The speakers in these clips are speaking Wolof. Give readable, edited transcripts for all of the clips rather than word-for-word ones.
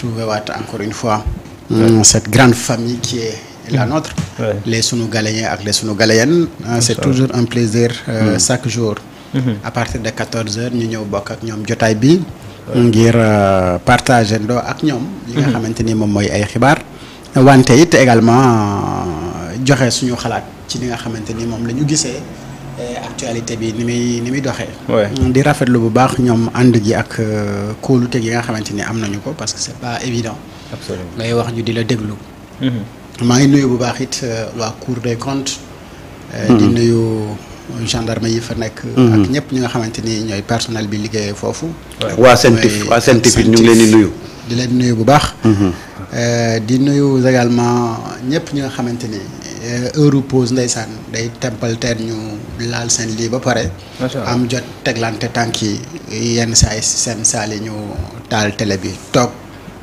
retrouver waat encore une fois cette grande famille qui est la nôtre, les Sunugaléens ak les Sunugaléennes. C'est toujours un plaisir chaque jour à partir de 14h ñu ñëw bokk ak ñoom jotaay bi ngir partager ndoo ak ñoom li nga xamante ni moom mooy ay xibaar wante it également joxe suñu xalaat ci li nga xamante ni moom la ñu gisee actualité bi ni muy doxee. di rafetlu bu baax ñoom ànd gi ak kóolute gi nga xamante ni am nañu ko parce que c'est pas évident. Absolument. ngay wax ñu di la déglu. maa ngi nuyu bu baax it waa Cour des comptes. di nuyu gendarme yi fa nekk. ak ñëpp ñi nga xamante ni ñooy personnel bi liggéeyee foofu. waa CENTIF ñu ngi leen di nuyu. di leen nuyu bu baax. di nuyu également ñëpp ñi nga xamante ni heure pause ndeysaan day tempal teen ñu laal seen lii ba pare. am jot teglante tànk yi yenn saa yi seen saal yi ñu taal télé bi toog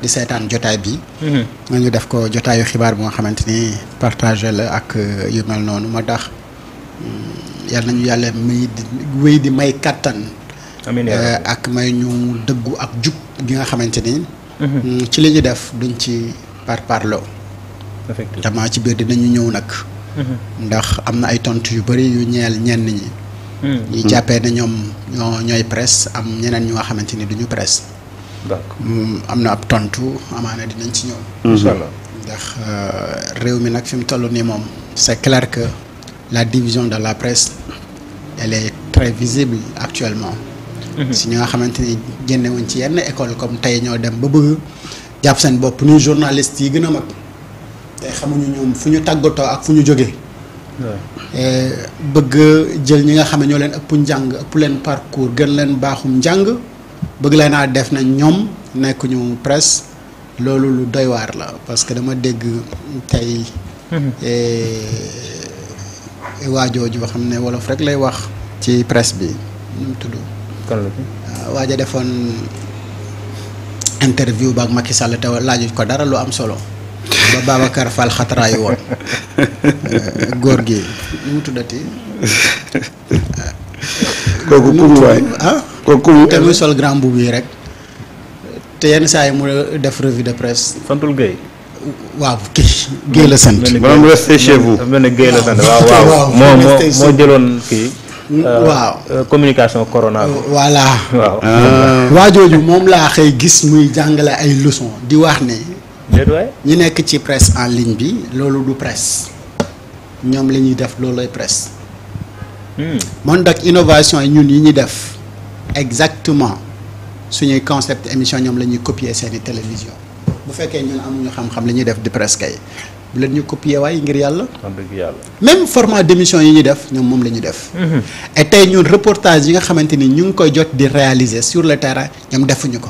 di seetaan jotaay bi. nga ñu def ko jotaayu xibaar bu nga xamante ni partagé la ak yu mel noonu moo tax yal nañu yàlla wéy di may kattan. amiin ak may ñu dëggu ak jub gi nga xamante ni. ci li ñu def duñ ci parloo. effectivement ci biir dinañu ñëw nag. ndax am na ay tontu yu bari yu ñeel ñenn ñi. ñi jàppee ne ñoom ñooy presse am ñeneen ñu nga xamante ni duñu presse. d'accord am na ab tontu amaana dinañ ci ñëw. incha allah ndax réew mi nag fi mu toll nii moom c'est clair que la division de la presse elle est très visible actuellement. si ñi nga xamante ni génnewuñ ci yenn école comme tey ñoo dem ba bëgg jàpp seen bopp ni journalistes yi gën a mag tey xamuñu ñoom fu ñu tàggatoo ak fu ñu jógee. bëgg jël ñi nga xam ne ñoo leen ëpp njàng ëpp leen parcours gën leen baaxum njàng bëgg leen a def na ñoom nekkuñu presse loolu lu doy waar la parce que dama dégg tey waajooju xam ne wolof rek lay wax ci presse bi nu mu tudd. waaja defoon interview ba ak Macky Sall te laaju ko dara lu am solo ba Babacar Fall xataraayu woon góor gi nu mu tuddati kooku kumu waay kooku te muy sol grand boubou yi rek te yenn saa yi mu def revue de presse. santul Guèye. waaw kii Guèye la sant. maanaam restez chez vous. mel ne Guèye la sant waaw moo jëloon kii. waaw communication corona. voilà. waaw. waajooju moom laa xëy gis muy jàngale ay leçons di wax ne. déedéet ñi nekk ci presse en ligne bi loolu du presse ñoom li ñuy def loolooy presse. man nag innovation yi ñun yi ñuy def exactement suñuy concept émission ñoom la ñuy copier seeni télévision bu fekkee ñun amuñu xam-xam li ñuy def di presse kay bu leen ñu copier waaye ngir yàlla. même format d'émission yi ñuy def ñoom moom la ñuy def. et tey ñun reportage yi nga xamante ni ñu ngi koy jot di réaliser sur le terrain ñoom defuñu ko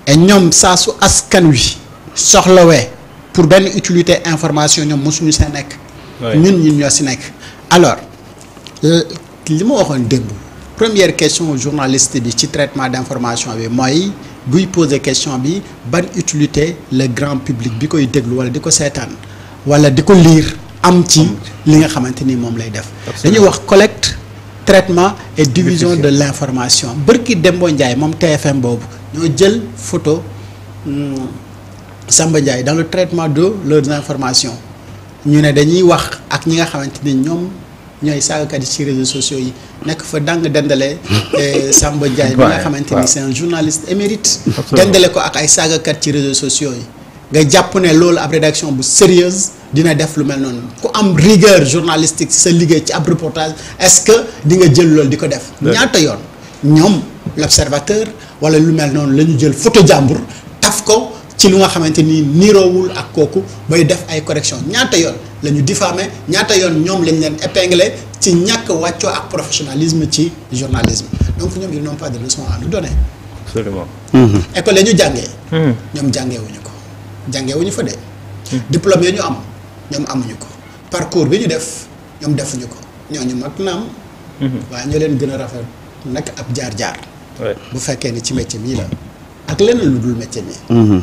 et ñoom saa su askan wi soxlawee pour benn utilité information ñoom mosuñu see nekk. ñun ñoo si nekk. alors li ma waxoon démb première question journaliste bi ci traitement d'information bi mooy buy poser question bi ban utilité le grand public bi koy déglu wala di ko seetaan wala di ko lire am ci li nga xamante ni moom lay def. dañuy wax collecte traitement et division de l'information bërki Dembo Ndiaye moom TFM boobu ñoo jël photo Samba Ndiaye dans le traitement de leurs informations ñu ne dañuy wax ak ñi nga xamante ni ñoom ñooy saagakat yi ci réseaux sociaux yi nekk fa dang dendale Samba Ndiaye bi nga xamante ni c'est un journaliste émérite dendale ko ak ay saagakat ci réseaux sociaux yi nga jàpp ne loolu ab rédaction bu sérieuse dina def lu mel noonu ku am rigueur journalistique ci sa liggéey ci ab reportage est-ce que di nga jël loolu di ko def ñaata yoon ñoom l'observateur wala lu mel noonu la ñu jël photo jàmbur taf ko ci lu nga xamante ni niroowul ak kooku bay def ay correction ñaata yoon la ñu diffamé ñaata yoon ñoom lañ leen épinglé ci ñàkk wàccoo ak professionnalisme ci journalisme donc ñoom ils n'ont pas de leçon à nous donner. absolument. école yi ñu jàngee. ñoom jàngeewuñu ko jàngeewuñu fa de. diplôme yi ñu am ñoom amuñu ko parcours bi ñu def ñoom defuñu ko ñooñu mag naam. waaye ñoo leen gën a rafet nag ab jaar-jaar. bu fekkee ni ci métier mii la ak leneen lu dul métier mii.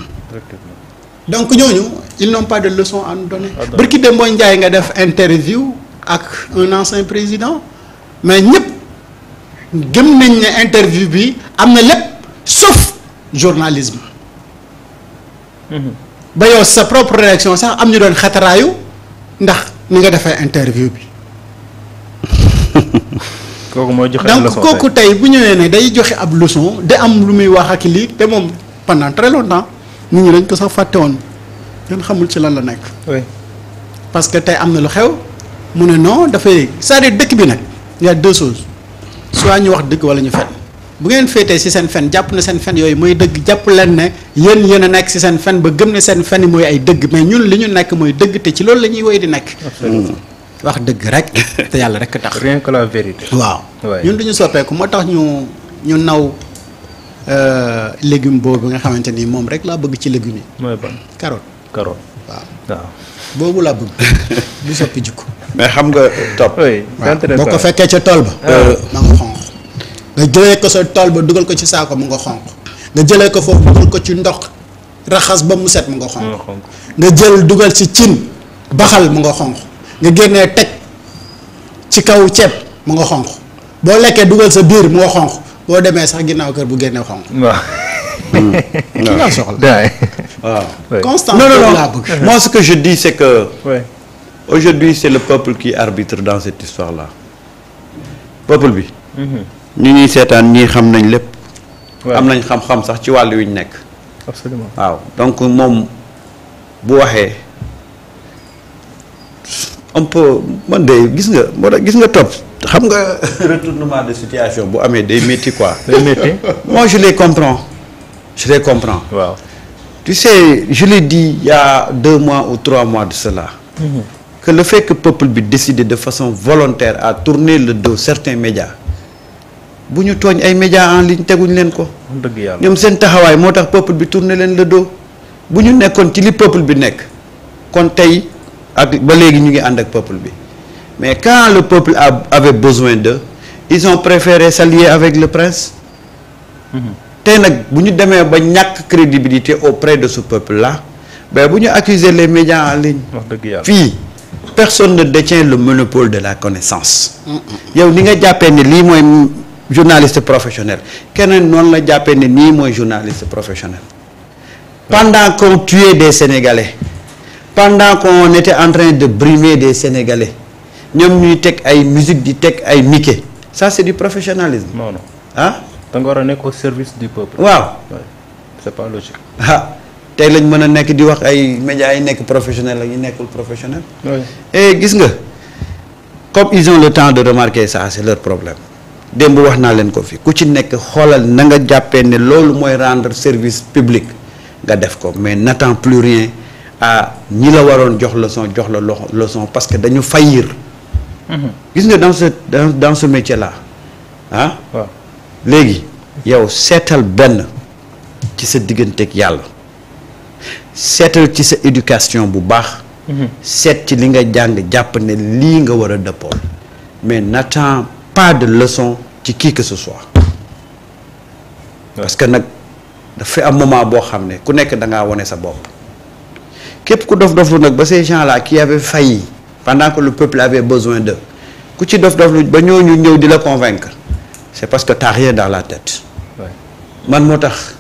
donc ñooñu ils n'ont pas de leçon à nous donner. barki Dembo Ndiaye nga def interview ak un ancien président mais ñëpp gëm nañ ne interview bi am na lépp sauf journalisme ba yow sa propre réaction sax am ñu doon xataraayu ndax ni nga defee interview bi. kooku mooy joxe donc leçon kooku tey bu ñëwee ne day joxe ab leçon de am lu muy wax ak lii te moom pendant très longtemps nit ñi dañ ko sax fàtte woon kenn xamul ci lan la nekk. oui. parce que tey am na lu xew mu ne non dafay c'est-à-dire dëkk bi nag y a deux choses soit ñu wax dëgg wala ñu fen bu ngeen féetee ci seen fen jàpp na seen fen yooyu mooy dëgg jàpp leen ne yéen a nekk ci seen fen ba gëm ne seen fen yi mooy ay dëgg mais ñun li ñu nekk mooy dëgg te ci loolu la ñuy woy di nekk. wax dëgg rek te yàlla rek tax. rien que la vérité. waaw Ouais. ñun duñu soppeeku moo tax ñu naw légume boobu nga xamante ni moom rek laa bëgg ci légumes yi. mooy ban carotte carotte. waaw waaw. boobu laa bëgg du soppi jikko. mais xam nga Top. oui c'est waaw intéressant. boo ko fekkee ca tool ba. ma nga xonq nga jëlee ko sa tool ba dugal ko ci saako mu nga xonq nga jëlee ko foofu dugal ko ci ndox raxas ba mu set mu nga xonq Mu nga xonq. nga jël dugal ci cin baxal mu nga xonq nga génnee teg ci kaw ceeb mu nga xonq boo lekkee dugal sa biir mu nga xonq boo demee sax ginnaaw kër bu génnee xonq waaw. ki laa soxla daay. waaw. oui. constant Non, non, boobu non. laa bëgg Moi, ce que je dis, c'est que oui. aujourd'hui, c'est le peuple qui arbitre dans cette histoire-là. Peuple bi. ñi ñuy seetaan ñii xam nañ lépp. Ouais. am nañ xam-xam sax ci wàllu wi ñu nekk. absolument. waaw donc moom bu waxee un peu man de gis nga moo tax gis nga Top xam nga retournement de situation bu amee day métti quoi. day métti. Moi, je les comprends. Je les comprends. waaw. Tu sais, je l'ai dit il y a 2 mois ou 3 mois de cela, que le fait que le peuple bi décidé de façon volontaire à tourner le dos certains médias, bu ñu tooñ ay médias en ligne teguñ leen ko. dëgg yàlla. ñoom seen taxawaay moo tax peuple bi tourner leen le dos bu ñu nekkoon ci li peuple bi nekk kon tey ak ba léegi ñu ngi ànd ak peuple bi mais quand le peuple avait besoin d'eux, ils ont préféré s'allier avec le prince. tey nag bu ñu demee ba ñàkk crédibilité auprès de ce peuple là ben bu ñu accuser les médias en ligne. wax dëgg yàlla. fii personne ne détient le monopole de la connaissance. yow ni nga jàppee ne lii mooy journaliste professionnel keneen noonu la jàppee ne nii mooy journaliste professionnel. pendant qu'on tuait des Sénégalais pendant qu'on était en train de brimer des Sénégalais ñoom ñuy teg ay musique di teg ay Mickey ça c'est du professionnalisme. non non. ah. da nga war a nekk au service du peuple. waaw. Ouais. c'est pas logique. ah tey lañ mën a nekk di wax ay médias yi nekk professionnel ak yi nekkul professionnel. oui. et gis nga comme ils ont le temps de remarquer ça c'est leur problème démb wax naa leen ko fi ku ci nekk xoolal na nga jàppee ne loolu mooy rendre service public nga def ko mais n'attends plus rien à ñi la waroon jox la leçon parce que dañu faillir. gis nga dans ce métier là ah. waaw. léegi yow seetal benn ci sa digganteeg yàlla seetal ci sa éducation bu baax. seet ci li nga jàng jàpp ne lii nga war a dëppool mais n'attends pas de leçon ci qui que ce soit. parce que nag dafa am moment boo xam ne ku nekk da ngaa wane sa bopp képp ku dof-doflu nag ba ces gens-là qui avaient failli pendant que le peuple avait besoin d'eux ku ci dof-doflu ba ñooñu ñëw di la convaincre. c'est parce que t'as rien dans la tête. Ouais. man moo tax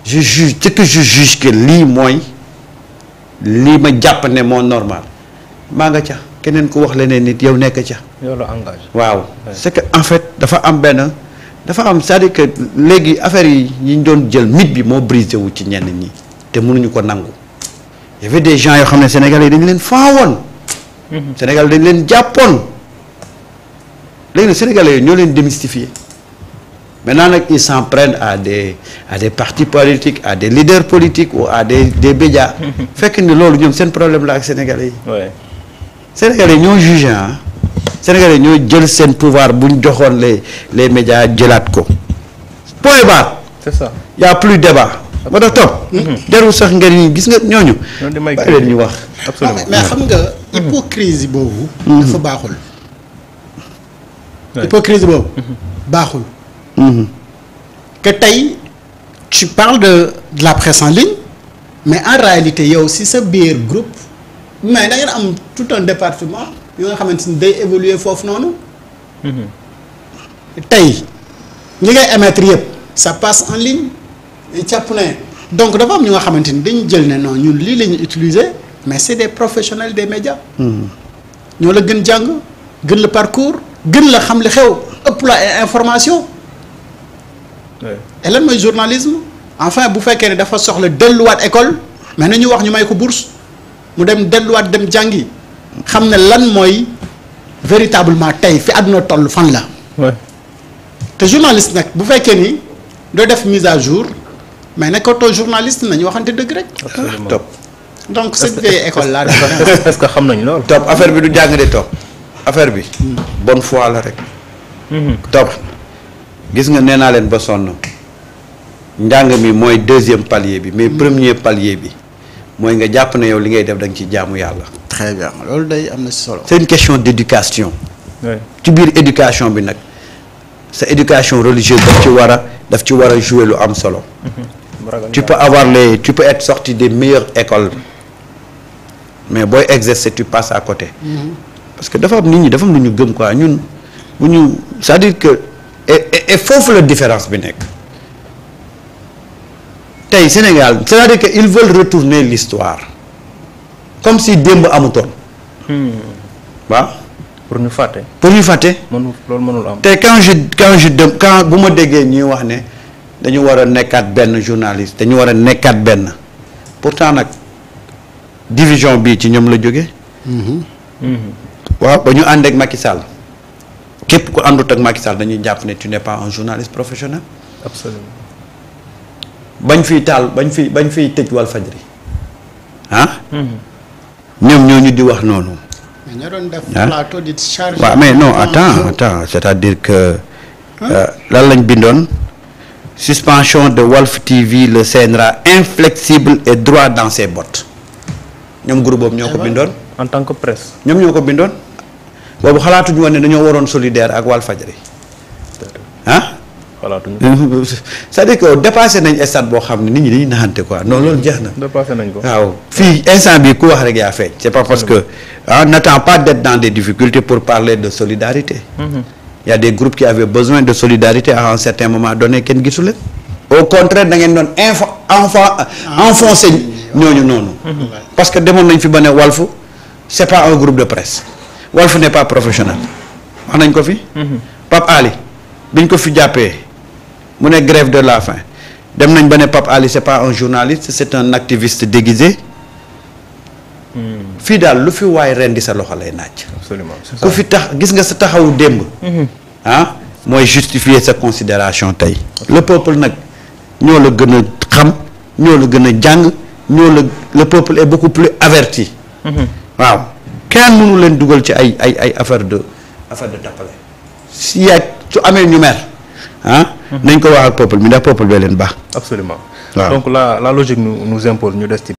je juge que lii mooy lii ma jàpp ne moo normal maa nga ca keneen ku wax leneen nit yow nekk ca. yow la engagé. waaw Ouais. c'est que en fait dafa am c'est-à-dire que léegi affaire yi ñu doon jël mythe bi moo brisé wu ci ñenn ñi te mënuñu ko nangu. y avait des gens yoo xam ne Sénégalais yi dañu leen faawoon. Sénégal dañu leen jàppoon. léegi nag Sénégalais yi ñoo leen démystifier maintenant nag ils s'en prennent à des partis politiques à des leaders politiques ou à des médias fekk ni loolu ñoom seen problème la ak Sénégalais yi. Ouais. Sénégalais ñoo jugé ah Sénégalais ñoo jël seen pouvoir bu ñu joxoon les médias jëlaat ko point barre. c'est ça. y a plus débat. moo tax Top. jarul sax ngeen gis nga ñooñu. ñooñu di may bàyyi leen ñu wax. absolument. mais xam nga hypocrisie boobu dafa baaxul. Ouais. hypocrisie boobu baaxul. que tey tu parles de la presse en ligne mais en réalité yow si sa biir groupe mais da ngeen am tout un département yoo nga xamante ni day évoluer foofu noonu. tey li ngay émettre yëpp ça passe en ligne jàpp ne donc dafa am ñu nga xamante ni dañu jël ne non ñun lii la ñu utiliser mais c'est des professionnels des médias. ñoo la gën jàng gën la parcours gën la xam li xew ëpp la ay information. et lan mooy journalisme enfin bu fekkee ne dafa soxla delluwaat école mais nañu wax ñu may ko bourse mu dem delluwaat dem jàngi xam ne lan mooy véritablement tey fi àdduna toll fan la. te journaliste nag bu fekkee ni doo def mise à jour mais nekkatoo journaliste nañu waxante dëgg rek. top donc cette vieille école là. est-ce que xam nañ loolu. top affaire bi du jàng de top affaire bi. bonne foi la rek. top gis nga nee naa leen ba sonn njàng mi mooy deuxième palier bi mais premier palier bi mooy nga jàpp ne yow li ngay def da nga ci jaamu yàlla. très bien loolu day am na solo. c'est une question d'éducation. ci biir éducation bi nag sa éducation religieuse daf ci war a jouer lu am solo. tu peux être sorti des meilleures écoles mais booy exercer tu passes à côté. parce que dafa am nit ñi dafa am lu ñu gëm quoi ñun bu ñu c'est-à-dire que et foofu la différence bi nekk tey Sénégal c'est-à-dire que ils veulent retourner l'histoire comme si démb amutoon. waaw. pour ñu fàtte. loolu mënul am. te quand bu ma déggee ñuy wax ne dañu war a nekkaat benn journaliste dañu war a nekkaat benn pourtant nag division bii ci ñoom la jóge waaw ba ñu ànd ak Macky Sall képp ku àndut ak Macky Sall dañuy jàpp ne tu n'es pas un journaliste professionnel. absolument. bañ fiy tëj Walfadjri ñoom ñoo ñu di wax noonu. mais ñoo doon def plateau di charge. waaw mais non attends c'est-à-dire que lan lañ bindoon suspension de Walf TV le CNRA inflexible et droit dans ses bottes ñoom groupe boobu ñoo ko bindoon. en tant que presse. ñoom ñoo ko bindoon boobu xalaatuñu woon ne dañoo waroon solidaire ak Walfadjri xalaatuñu. c'est-à-dire que dépassé nañ stade boo xam ne nit ñi dañuy naxante quoi non loolu jeex na. dépassé nañ ko. waaw fii instant bi ku wax rek yaa feeñ. c'est pas parce que n'attend pas d'être dans des difficultés pour parler de solidarité. Il y a des groupes qui avaient besoin de solidarité à un certain moment donné kenn gisu leen. au contraire da ngeen doon enfoncé ñooñu noonu. parce que demoon nañ fi ba ne Walf c'est pas un groupe de presse Walf n'est pas professionnel wax nañ ko fi. Pape Ali biñ ko fi jàppee mu ne grève de la faim dem nañ ba ne Pape Ali c'est pas un journaliste c'est un activiste déguisé. fii daal lu fi waay ren di sa loxo lay naaj. absolument c'est ça. ku fi tax gis nga sa taxawu démb. mooy justifier sa considération tey. le peuple nag ñoo la gën a xam ñoo la gën a jàng le peuple est beaucoup plus averti. waaw kenn mënu leen dugal ci ay affaire de tappale. si su amee ñu mer nañ ko wax ak peuple mi ndax peuple bee leen baax. absolument. waaw donc la logique nous impose ñu des ci